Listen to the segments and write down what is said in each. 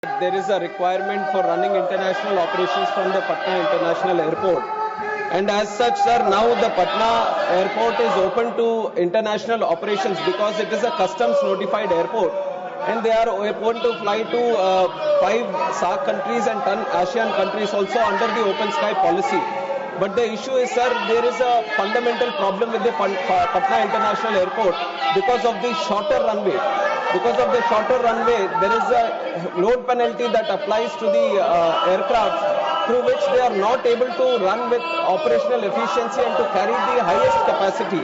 There is a requirement for running international operations from the Patna International Airport. And as such, sir, now the Patna Airport is open to international operations because it is a customs notified airport. And they are open to fly to 5 SAARC countries and 10 ASEAN countries also under the open sky policy. But the issue is, sir, there is a fundamental problem with the Patna International Airport because of the shorter runway. Because of the shorter runway, there is a load penalty that applies to the aircraft through which they are not able to run with operational efficiency and to carry the highest capacity.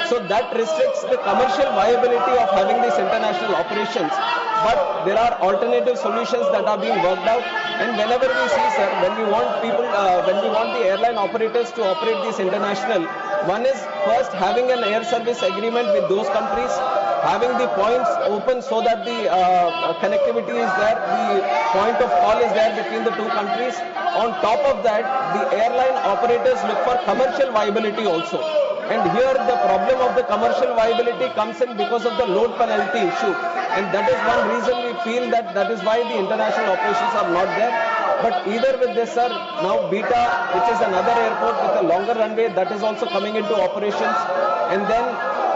So that restricts the commercial viability of having these international operations. But there are alternative solutions that are being worked out. And whenever we see, sir, when we want the airline operators to operate these international, one is first having an air service agreement with those countries, having the points open so that the connectivity is there, the point of call is there between the two countries. On top of that, the airline operators look for commercial viability also. And here the problem of the commercial viability comes in because of the load penalty issue. And that is one reason we feel that is why the international operations are not there. But either with this, sir, now Beta, which is another airport with a longer runway, that is also coming into operations. And then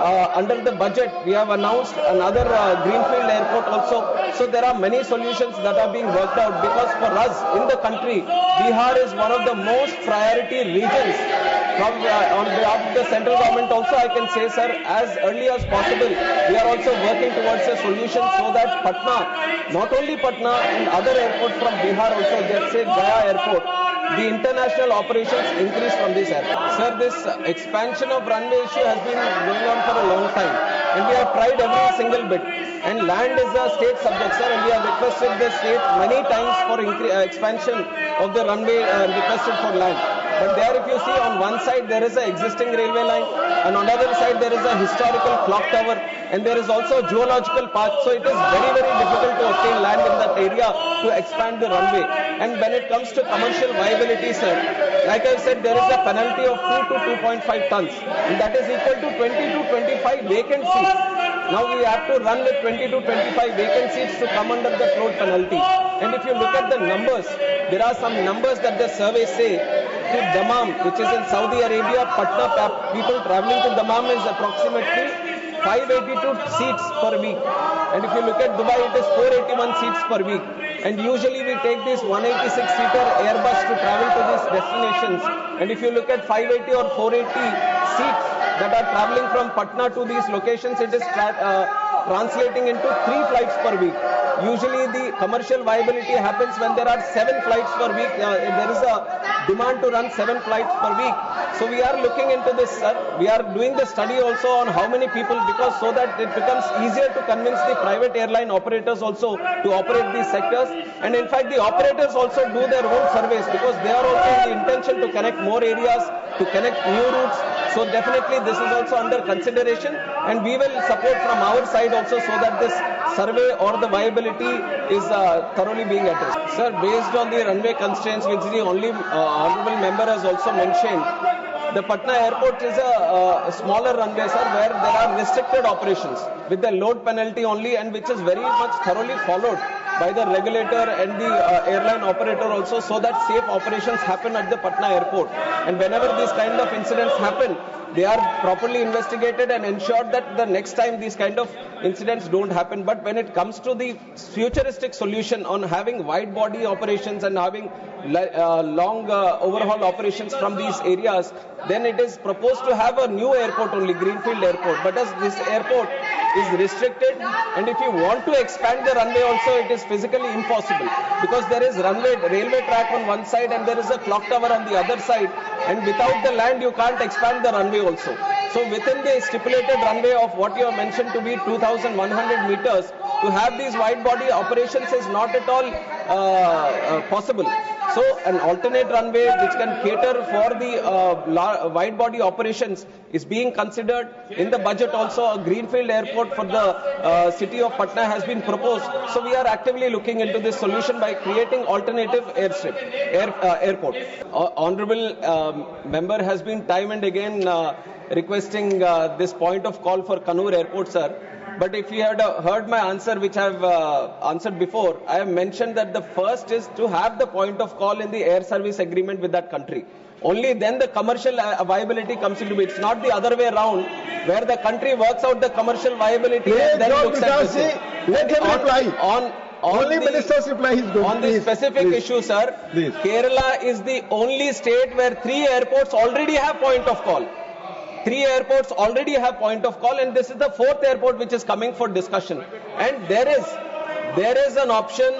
under the budget, we have announced another greenfield airport also. So there are many solutions that are being worked out because for us in the country, Bihar is one of the most priority regions. On behalf of the central government also, I can say, sir, as early as possible, we are also working towards a solution so that Patna, not only Patna and other airports from Bihar also, let's say Gaya airport, the international operations increase from this airport. Sir, this expansion of runway issue has been going on for a long time and we have tried every single bit. And land is a state subject, sir, and we have requested the state many times for expansion of the runway requested for land. But there if you see on one side there is an existing railway line and on the other side there is a historical clock tower and there is also a geological park. So it is very, very difficult to obtain land in that area to expand the runway. And when it comes to commercial viability, sir, like I said, there is a penalty of 2 to 2.5 tons and that is equal to 20 to 25 vacant seats. Now we have to run with 20 to 25 vacant seats to come under the load penalty. And if you look at the numbers, there are some numbers that the surveys say. To Dammam, which is in Saudi Arabia, Patna people traveling to Dammam is approximately 582 seats per week. And if you look at Dubai, it is 481 seats per week. And usually we take these 186-seater Airbus to travel to these destinations. And if you look at 580 or 480 seats that are traveling from Patna to these locations, it is translating into 3 flights per week. Usually the commercial viability happens when there are 7 flights per week. There is a demand to run 7 flights per week. So we are looking into this, sir. We are doing the study also on how many people, because so that it becomes easier to convince the private airline operators also to operate these sectors. And in fact, the operators also do their own surveys because they are also in the intention to connect more areas, to connect new routes. So definitely this is also under consideration and we will support from our side also so that this survey or the viability is thoroughly being addressed. Sir, based on the runway constraints which the only honorable member has also mentioned, the Patna airport is a smaller runway, sir, where there are restricted operations with the load penalty only and which is very much thoroughly followed by the regulator and the airline operator also so that safe operations happen at the Patna airport. And whenever these kind of incidents happen, they are properly investigated and ensured that the next time these kind of incidents don't happen. But when it comes to the futuristic solution on having wide body operations and having long overhaul operations from these areas, then it is proposed to have a new airport only, greenfield airport. But as this airport is restricted and if you want to expand the runway also, it is physically impossible because there is railway track on one side and there is a clock tower on the other side, and without the land you can't expand the runway also. So within the stipulated runway of what you have mentioned to be 2,100 meters, to have these wide body operations is not at all possible. So an alternate runway which can cater for the wide body operations is being considered. In the budget also a greenfield airport for the city of Patna has been proposed. So we are actively looking into this solution by creating alternative airport. Honorable member has been time and again requesting this point of call for Kannur airport, sir. But if you had heard my answer, which I've answered before, I have mentioned that the first is to have the point of call in the air service agreement with that country. Only then the commercial viability comes into it. It's not the other way around, where the country works out the commercial viability and then looks at this. Let him reply. Only minister's reply is good. On the specific issue, sir, Kerala is the only state where 3 airports already have point of call. 3 airports already have point of call, and this is the 4th airport which is coming for discussion. And there is an option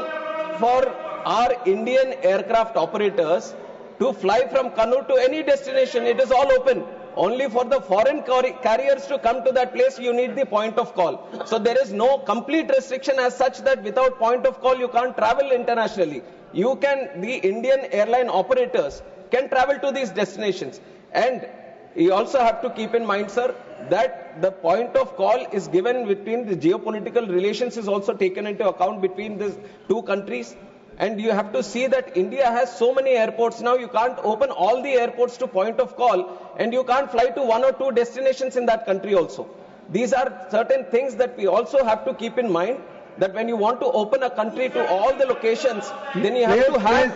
for our Indian aircraft operators to fly from Kannur to any destination. It is all open. Only for the foreign carriers to come to that place, you need the point of call. So there is no complete restriction as such that without point of call, you can't travel internationally. The Indian airline operators can travel to these destinations. And you also have to keep in mind, sir, that the point of call is given between the geopolitical relations is also taken into account between these 2 countries. And you have to see that India has so many airports now, you can't open all the airports to point of call, and you can't fly to 1 or 2 destinations in that country also. These are certain things that we also have to keep in mind, that when you want to open a country to all the locations, then you have to have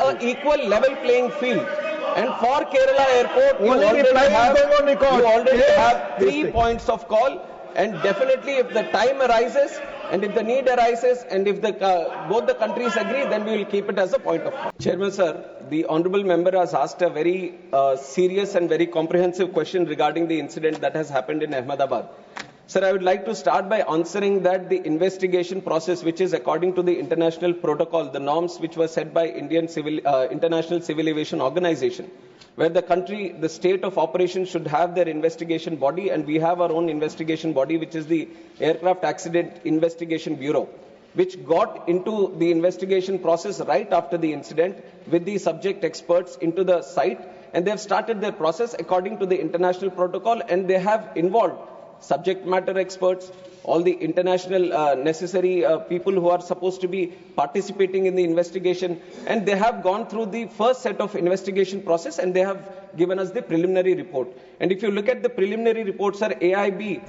an equal level playing field. And for Kerala Airport, you already have 3 points of call, and definitely if the time arises, and if the need arises, and if both the countries agree, then we will keep it as a point of call. Chairman, sir, the honourable member has asked a very serious and very comprehensive question regarding the incident that has happened in Ahmedabad. Sir, I would like to start by answering that the investigation process, which is according to the international protocol, the norms which were set by International Civil Aviation Organization, where the state of operation should have their investigation body, and we have our own investigation body, which is the Aircraft Accident Investigation Bureau, which got into the investigation process right after the incident with the subject experts into the site, and they have started their process according to the international protocol, and they have involved subject matter experts, all the international necessary people who are supposed to be participating in the investigation, and they have gone through the first set of investigation process, and they have given us the preliminary report. And if you look at the preliminary report, sir, AIB,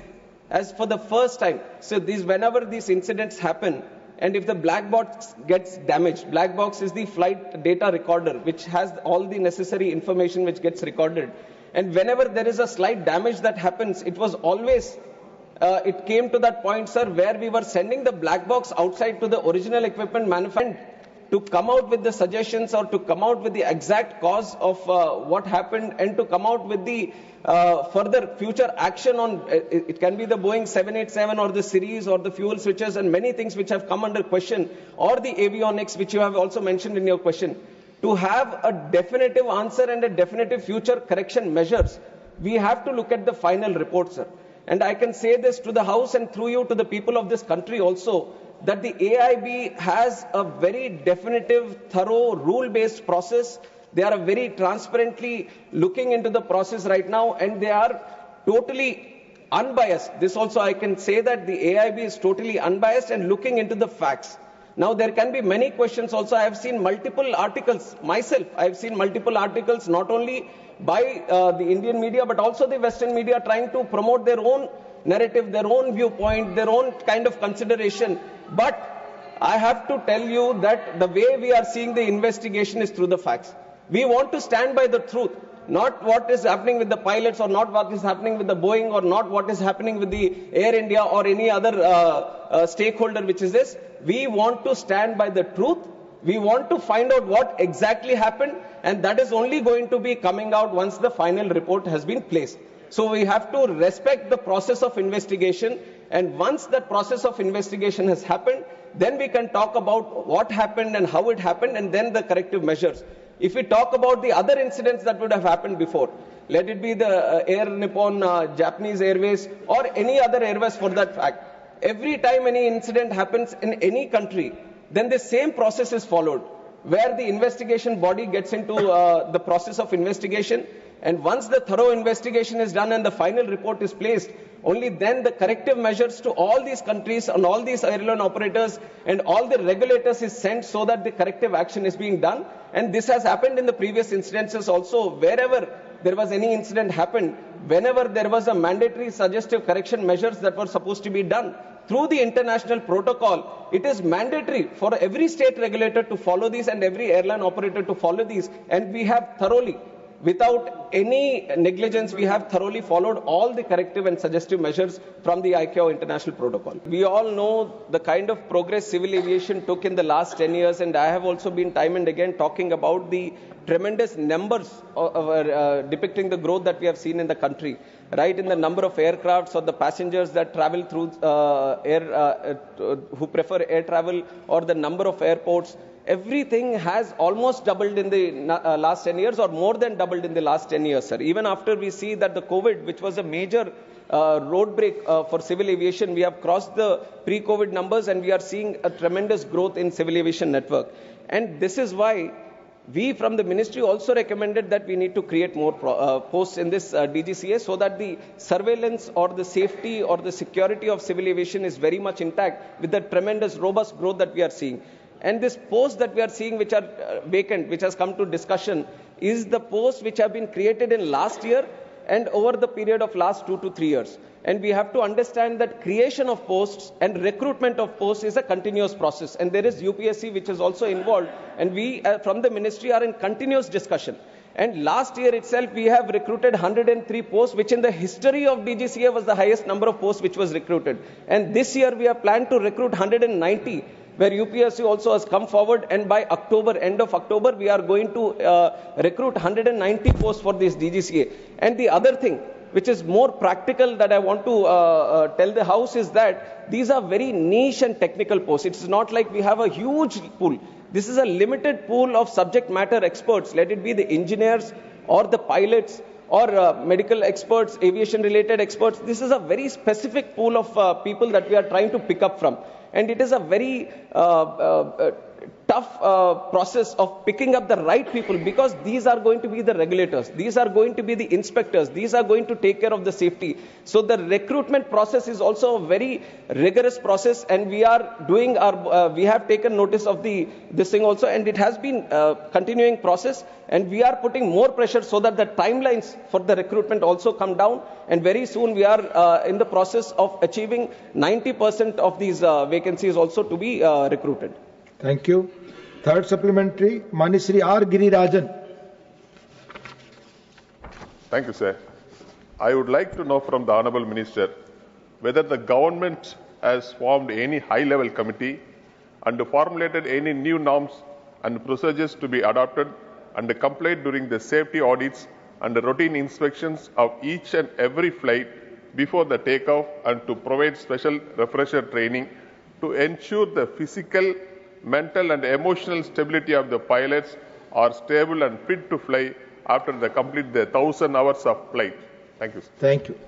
as for the first time, so whenever these incidents happen, and if the black box gets damaged, black box is the flight data recorder, which has all the necessary information which gets recorded. And whenever there is a slight damage that happens, it was always, it came to that point, sir, where we were sending the black box outside to the original equipment manufacturer to come out with the suggestions or to come out with the exact cause of what happened, and to come out with the further future action on, it can be the Boeing 787 or the series or the fuel switches and many things which have come under question, or the avionics, which you have also mentioned in your question. To have a definitive answer and a definitive future correction measures, we have to look at the final report, sir. And I can say this to the House and through you to the people of this country also, that the AIB has a very definitive, thorough, rule-based process. They are very transparently looking into the process right now, and they are totally unbiased. This also I can say that the AIB is totally unbiased and looking into the facts. Now, there can be many questions also. I have seen multiple articles myself. I have seen multiple articles not only by the Indian media, but also the Western media trying to promote their own narrative, their own viewpoint, their own kind of consideration. But I have to tell you that the way we are seeing the investigation is through the facts. We want to stand by the truth, not what is happening with the pilots, or not what is happening with the Boeing, or not what is happening with the Air India or any other stakeholder which is this. We want to stand by the truth. We want to find out what exactly happened, and that is only going to be coming out once the final report has been placed. So we have to respect the process of investigation, and once that process of investigation has happened, then we can talk about what happened and how it happened, and then the corrective measures. If we talk about the other incidents that would have happened before, let it be the Air Nippon, Japanese Airways, or any other airways for that fact, every time any incident happens in any country, then the same process is followed, where the investigation body gets into the process of investigation, and once the thorough investigation is done and the final report is placed, only then the corrective measures to all these countries and all these airline operators and all the regulators is sent, so that the corrective action is being done. And this has happened in the previous incidences also, wherever there was any incident happened, whenever there was a mandatory suggestive correction measures that were supposed to be done through the international protocol, it is mandatory for every state regulator to follow these and every airline operator to follow these. And we have thoroughly, without any negligence, we have thoroughly followed all the corrective and suggestive measures from the ICAO international protocol. We all know the kind of progress civil aviation took in the last 10 years, and I have also been time and again talking about the tremendous numbers depicting the growth that we have seen in the country, right, in the number of aircrafts or the passengers that travel through who prefer air travel, or the number of airports. Everything has almost doubled in the last 10 years, or more than doubled in the last 10 years, sir. Even after we see that the COVID, which was a major road break for civil aviation, we have crossed the pre-COVID numbers, and we are seeing a tremendous growth in civil aviation network. And this is why we from the ministry also recommended that we need to create more posts in this DGCA, so that the surveillance or the safety or the security of civil aviation is very much intact with the tremendous robust growth that we are seeing. And this posts that we are seeing which are vacant, which has come to discussion, is the posts which have been created in last year and over the period of last 2 to 3 years. And we have to understand that creation of posts and recruitment of posts is a continuous process. And there is UPSC which is also involved. And we from the ministry are in continuous discussion. And last year itself, we have recruited 103 posts, which in the history of DGCA was the highest number of posts which was recruited. And this year we have planned to recruit 190. Where UPSC also has come forward, and by October, end of October, we are going to recruit 190 posts for this DGCA. And the other thing, which is more practical that I want to tell the House, is that these are very niche and technical posts. It's not like we have a huge pool. This is a limited pool of subject matter experts, let it be the engineers or the pilots or medical experts, aviation related experts. This is a very specific pool of people that we are trying to pick up from. And it is a very tough process of picking up the right people, because these are going to be the regulators, these are going to be the inspectors, these are going to take care of the safety. So the recruitment process is also a very rigorous process, and we are doing our, we have taken notice of this thing also, and it has been continuing process, and we are putting more pressure so that the timelines for the recruitment also come down, and very soon we are in the process of achieving 90% of these vacancies also to be recruited. Thank you. Third supplementary, Manishri R. Girirajan. Thank you, sir. I would like to know from the Honourable Minister whether the government has formed any high-level committee and formulated any new norms and procedures to be adopted and complied during the safety audits and routine inspections of each and every flight before the takeoff, and to provide special refresher training to ensure the physical, mental and emotional stability of the pilots are stable and fit to fly after they complete the 1,000 hours of flight. Thank you, sir. Thank you.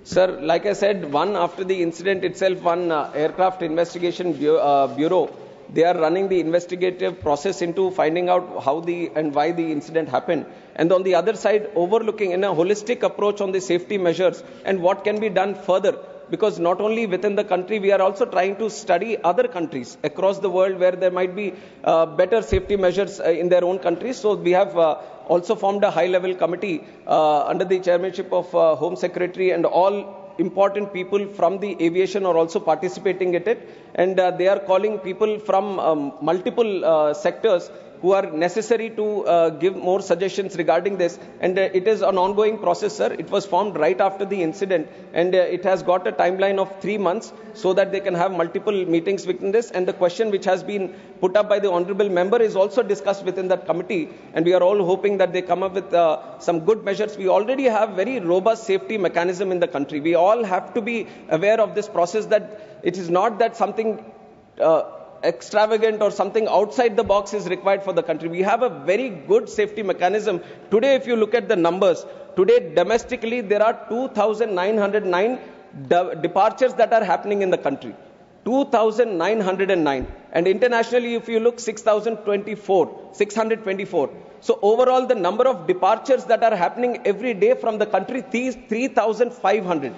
Sir, like I said, after the incident itself, one aircraft investigation bureau, they are running the investigative process into finding out how and why the incident happened. And on the other side, overlooking in a holistic approach on the safety measures and what can be done further. Because not only within the country, we are also trying to study other countries across the world where there might be better safety measures in their own countries. So we have also formed a high-level committee under the chairmanship of Home Secretary, and all important people from the aviation are also participating in it. And they are calling people from multiple sectors who are necessary to give more suggestions regarding this. And it is an ongoing process, sir. It was formed right after the incident, and it has got a timeline of 3 months so that they can have multiple meetings within this. And the question which has been put up by the honorable member is also discussed within that committee. And we are all hoping that they come up with some good measures. We already have very robust safety mechanism in the country. We all have to be aware of this process, that it is not that something extravagant or something outside the box is required for the country. We have a very good safety mechanism. Today, if you look at the numbers, today domestically there are 2,909 departures that are happening in the country. 2,909. And internationally, if you look, 624. So overall, the number of departures that are happening every day from the country, 3,500.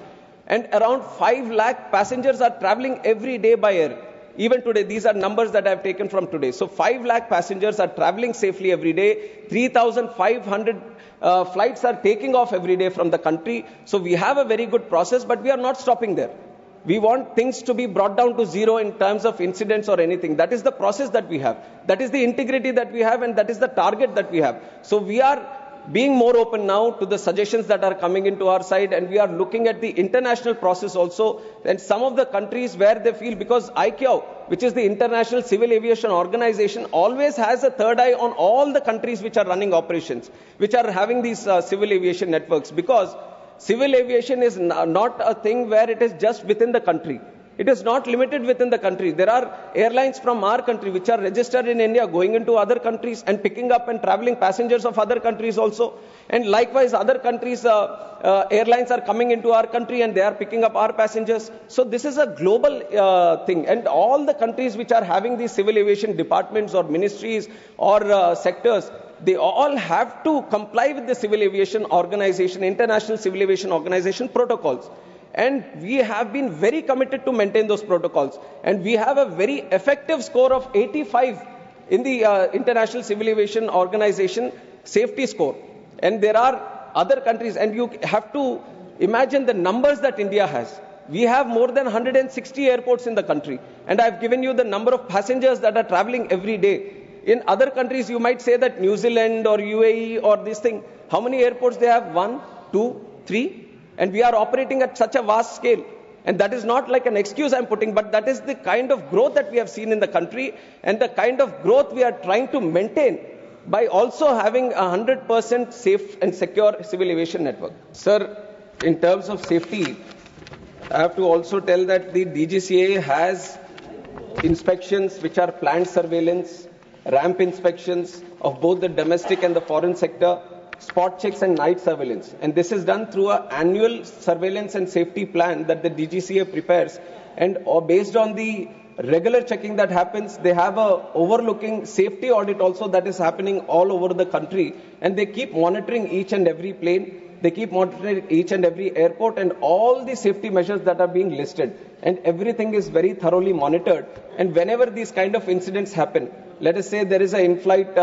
And around 5 lakh passengers are traveling every day by air. Even today, these are numbers that I've taken from today. So 5 lakh passengers are traveling safely every day. 3,500 flights are taking off every day from the country. So we have a very good process, but we are not stopping there. We want things to be brought down to zero in terms of incidents or anything. That is the process that we have. That is the integrity that we have, and that is the target that we have. So we are being more open now to the suggestions that are coming into our side, and we are looking at the international process also. And some of the countries where they feel, because ICAO, which is the International Civil Aviation Organization, always has a third eye on all the countries which are running operations, which are having these civil aviation networks, because civil aviation is not a thing where it is just within the country. It is not limited within the country. There are airlines from our country which are registered in India going into other countries and picking up and traveling passengers of other countries also. And likewise, other countries, airlines are coming into our country and they are picking up our passengers. So this is a global thing. And all the countries which are having these civil aviation departments or ministries or sectors, they all have to comply with the Civil Aviation Organization, International Civil Aviation Organization protocols. And we have been very committed to maintain those protocols. And we have a very effective score of 85 in the International Civil Aviation Organization safety score. And there are other countries, and you have to imagine the numbers that India has. We have more than 160 airports in the country. And I've given you the number of passengers that are traveling every day. In other countries, you might say that New Zealand or UAE or this thing, how many airports they have? 1, 2, 3. And we are operating at such a vast scale. And that is not like an excuse I'm putting, but that is the kind of growth that we have seen in the country and the kind of growth we are trying to maintain by also having a 100% safe and secure civil aviation network. Sir, in terms of safety, I have to also tell that the DGCA has inspections which are planned surveillance, ramp inspections of both the domestic and the foreign sector, spot checks and night surveillance. And this is done through an annual surveillance and safety plan that the DGCA prepares. And based on the regular checking that happens, they have a overlooking safety audit also that is happening all over the country. And they keep monitoring each and every plane. They keep monitoring each and every airport and all the safety measures that are being listed. And everything is very thoroughly monitored. And whenever these kind of incidents happen, let us say there is an in-flight,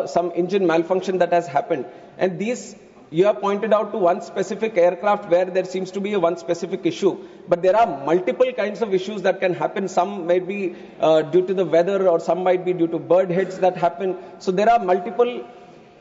some engine malfunction that has happened. And these, you have pointed out to one specific aircraft where there seems to be one specific issue. But there are multiple kinds of issues that can happen. Some might be due to the weather, or some might be due to bird hits that happen. So there are multiple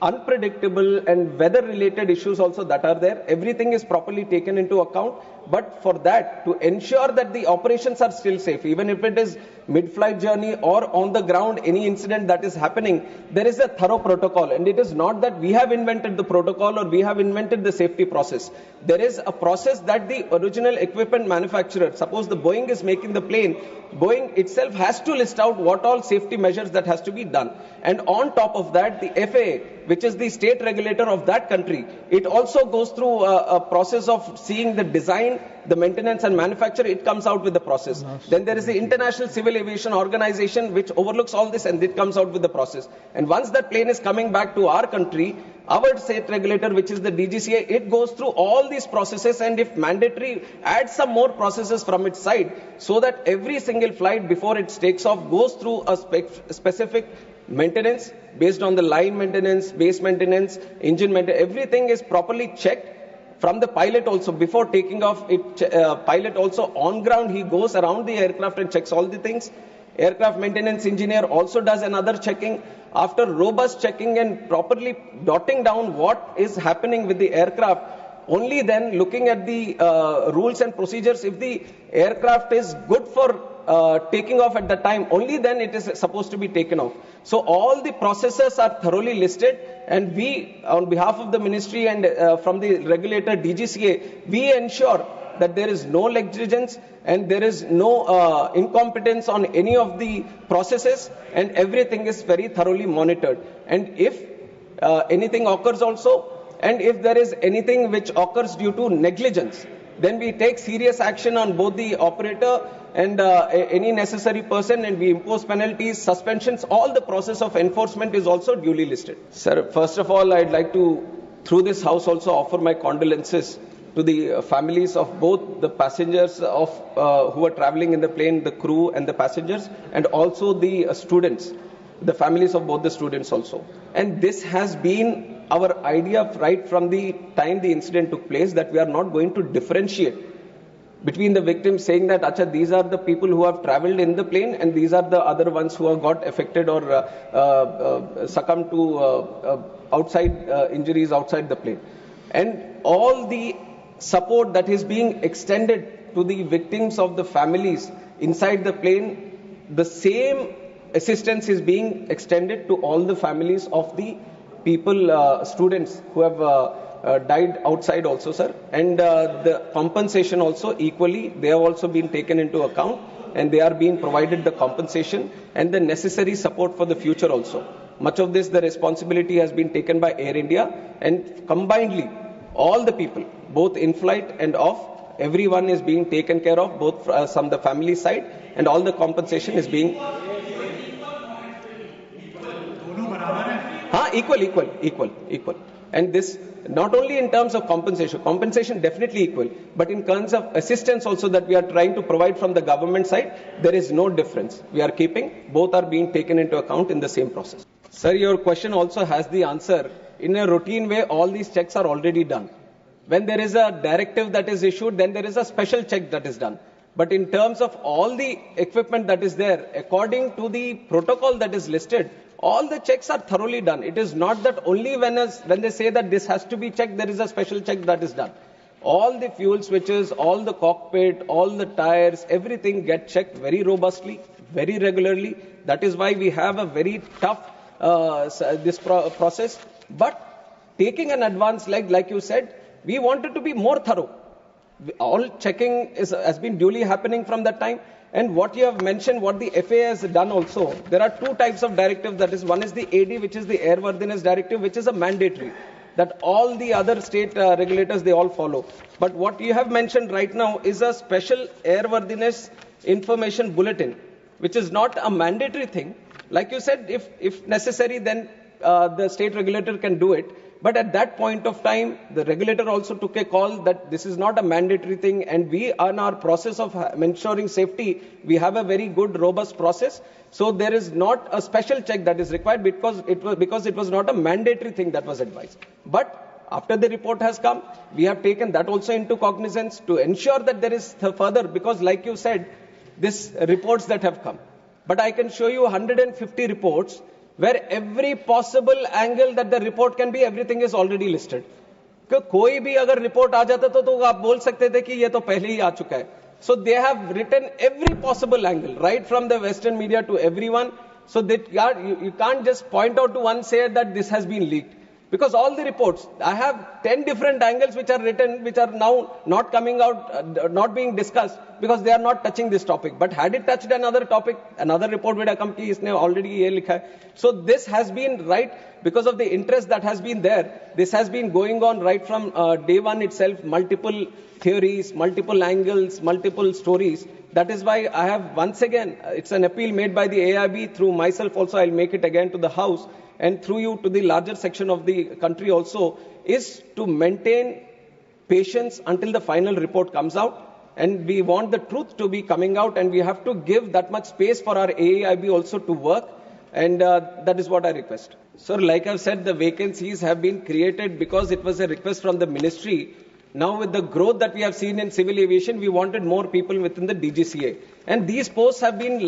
unpredictable and weather related issues also that are there. Everything is properly taken into account. But for that, to ensure that the operations are still safe, even if it is mid-flight journey or on the ground, any incident that is happening, there is a thorough protocol. And it is not that we have invented the protocol or we have invented the safety process. There is a process that the original equipment manufacturer, suppose the Boeing is making the plane, Boeing itself has to list out what all safety measures that has to be done. And on top of that, the FAA, which is the state regulator of that country, it also goes through a process of seeing the design, the maintenance and manufacture. It comes out with the process. Then there is the International Civil Aviation Organization which overlooks all this, and it comes out with the process. And once that plane is coming back to our country, our state regulator, which is the DGCA, it goes through all these processes, and if mandatory, adds some more processes from its side, so that every single flight before it takes off goes through a specific maintenance based on the line maintenance, base maintenance, engine maintenance. Everything is properly checked from the pilot also. Before taking off, pilot also on ground, he goes around the aircraft and checks all the things. Aircraft maintenance engineer also does another checking. After robust checking and properly dotting down what is happening with the aircraft, only then looking at the rules and procedures, if the aircraft is good for taking off at the time, only then it is supposed to be taken off. So all the processes are thoroughly listed, and we, on behalf of the ministry and from the regulator DGCA, we ensure that there is no negligence and there is no incompetence on any of the processes, and everything is very thoroughly monitored. And if anything occurs also, and if there is anything which occurs due to negligence, then we take serious action on both the operator and any necessary person, and we impose penalties, suspensions. All the process of enforcement is also duly listed. Sir, first of all, I'd like to, through this house, also offer my condolences to the families of both the passengers of who are traveling in the plane, the crew and the passengers, and also the students, the families of both the students also. And this has been our idea right from the time the incident took place, that we are not going to differentiate between the victims, saying that Acha, these are the people who have traveled in the plane and these are the other ones who have got affected or succumbed to outside injuries outside the plane. And all the support that is being extended to the victims of the families inside the plane, the same assistance is being extended to all the families of the people, students who have died outside also, sir. And the compensation also equally, they have also been taken into account and they are being provided the compensation and the necessary support for the future also. Much of this, the responsibility has been taken by Air India, and combinedly, all the people, both in flight and off, everyone is being taken care of, both from the family side, and all the compensation is being equal. And this, not only in terms of compensation definitely equal, but in terms of assistance also that we are trying to provide from the government side, there is no difference. We are keeping, both are being taken into account in the same process. Sir, your question also has the answer. In a routine way, all these checks are already done. When there is a directive that is issued, then there is a special check that is done. But in terms of all the equipment that is there, according to the protocol that is listed, all the checks are thoroughly done. It is not that only when they say that this has to be checked, there is a special check that is done. All the fuel switches, all the cockpit, all the tires, everything get checked very robustly, very regularly. That is why we have a very tough process. But taking an advance, like you said, we wanted to be more thorough. All checking has been duly happening from that time. And what you have mentioned, what the FAA has done also, there are two types of directives. That is, one is the AD, which is the Airworthiness Directive, which is a mandatory, that all the other state regulators, they all follow. But what you have mentioned right now is a special airworthiness information bulletin, which is not a mandatory thing. Like you said, if necessary, then the state regulator can do it. But at that point of time, the regulator also took a call that this is not a mandatory thing, and we, on our process of ensuring safety, we have a very good, robust process. So there is not a special check that is required because it was not a mandatory thing that was advised. But after the report has come, we have taken that also into cognizance to ensure that there is further, because like you said, these reports that have come. But I can show you 150 reports where every possible angle that the report can be, everything is already listed. कोई भी अगर report आ जाता तो आप बोल सकते थे कि ये तो पहले ही आ चुका है. So they have written every possible angle, right from the Western media to everyone. So that you can't just point out to one, say that this has been leaked. Because all the reports, I have 10 different angles which are written, which are now not coming out, not being discussed, because they are not touching this topic. But had it touched another topic, another report would have come, ki isne already ye likha hai. So this has been right, because of the interest that has been there. This has been going on right from day one itself, multiple theories, multiple angles, multiple stories. That is why I have once again, it's an appeal made by the AIB, through myself also, I'll make it again to the House, and through you to the larger section of the country also, is to maintain patience until the final report comes out. And we want the truth to be coming out, and we have to give that much space for our AIB also to work. And that is what I request. Sir, like I've said, the vacancies have been created because it was a request from the ministry. Now with the growth that we have seen in civil aviation, we wanted more people within the DGCA. And these posts have been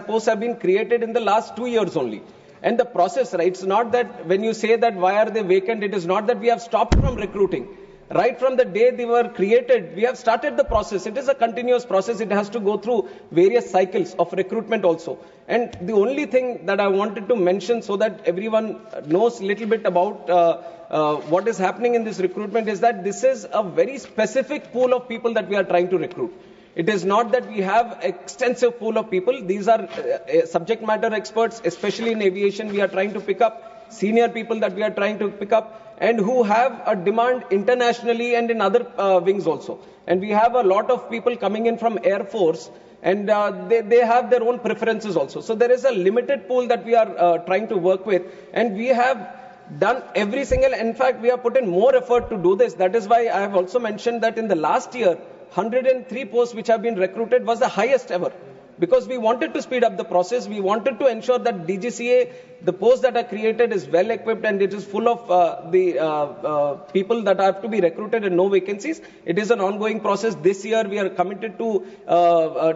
posts have been created in the last 2 years only. And the process, right, it's not that when you say that why are they vacant, it is not that we have stopped from recruiting. Right from the day they were created, we have started the process. It is a continuous process. It has to go through various cycles of recruitment also. And the only thing that I wanted to mention, so that everyone knows a little bit about what is happening in this recruitment, is that this is a very specific pool of people that we are trying to recruit. It is not that we have extensive pool of people. These are subject matter experts, especially in aviation. We are trying to pick up senior people that we are trying to pick up, and who have a demand internationally and in other wings also. And we have a lot of people coming in from Air Force, and they have their own preferences also. So there is a limited pool that we are trying to work with, and we have done every single, in fact, we have put in more effort to do this. That is why I have also mentioned that in the last year, 103 posts which have been recruited was the highest ever. Because we wanted to speed up the process, we wanted to ensure that DGCA, the posts that are created is well equipped and it is full of the people that have to be recruited and no vacancies. It is an ongoing process. This year we are committed to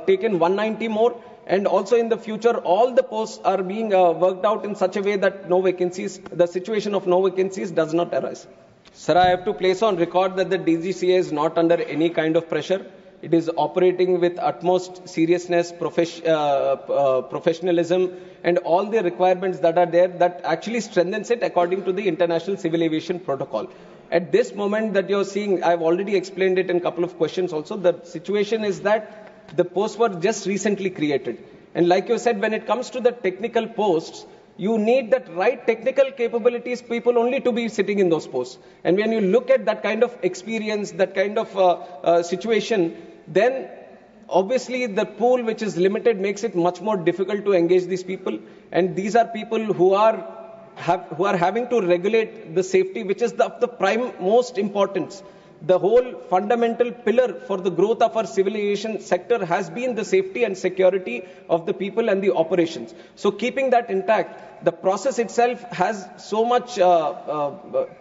take in 190 more. And also in the future, all the posts are being worked out in such a way that no vacancies, the situation of no vacancies does not arise. Sir, I have to place on record that the DGCA is not under any kind of pressure. It is operating with utmost seriousness, professionalism, and all the requirements that are there that actually strengthens it according to the International Civil Aviation Protocol. At this moment that you're seeing, I've already explained it in a couple of questions also, the situation is that the posts were just recently created. And like you said, when it comes to the technical posts, you need that right technical capabilities people only to be sitting in those posts. And when you look at that kind of experience, that kind of situation, then obviously the pool which is limited makes it much more difficult to engage these people. And these are people who are having to regulate the safety, which is the prime most importance. The whole fundamental pillar for the growth of our civil aviation sector has been the safety and security of the people and the operations. So keeping that intact, the process itself has so much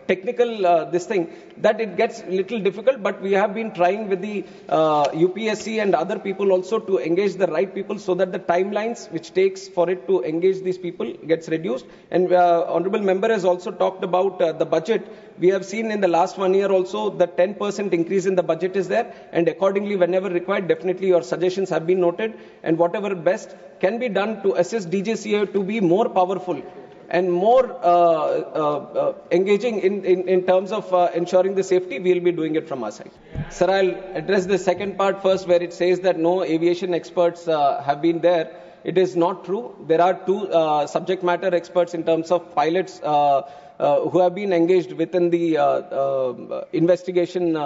technical this thing that it gets a little difficult, but we have been trying with the UPSC and other people also to engage the right people so that the timelines which takes for it to engage these people gets reduced. And Honorable Member has also talked about the budget. We have seen in the last 1 year also the 10% increase in the budget is there, and accordingly whenever required, definitely your suggestions have been noted, and whatever best can be done to assist DGCA to be more powerful and more engaging in terms of ensuring the safety, we will be doing it from our side. Sir, I'll address the second part first, where it says that no aviation experts have been there. It is not true. There are two subject matter experts in terms of pilots who have been engaged within the investigation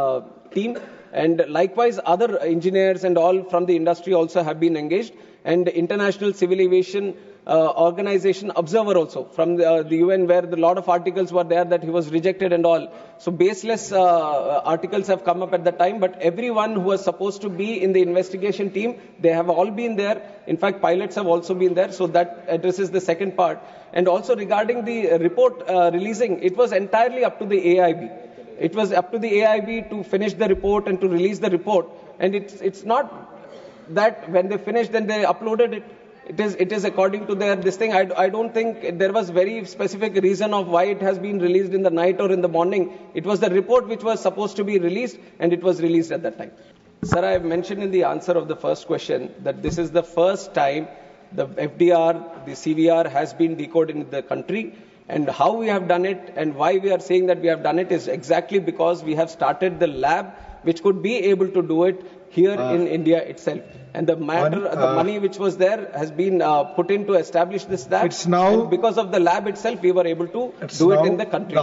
team, and likewise other engineers and all from the industry also have been engaged, and International Civil Aviation Organization observer also from the UN, where a lot of articles were there that he was rejected and all. So baseless articles have come up at the time, but everyone who was supposed to be in the investigation team, they have all been there. In fact, pilots have also been there. So that addresses the second part. And also regarding the report releasing, it was entirely up to the AIB. It was up to the AIB to finish the report and to release the report. And it's not that when they finished, then they uploaded it. It is according to their this thing. I don't think there was very specific reason of why it has been released in the night or in the morning. It was the report which was supposed to be released, and it was released at that time. Sir, I have mentioned in the answer of the first question that this is the first time the FDR, the CVR has been decoded in the country. And how we have done it and why we are saying that we have done it is exactly because we have started the lab which could be able to do it here in India itself. And the money which was there has been put in to establish this lab. It's now, and because of the lab itself, we were able to do it in the country.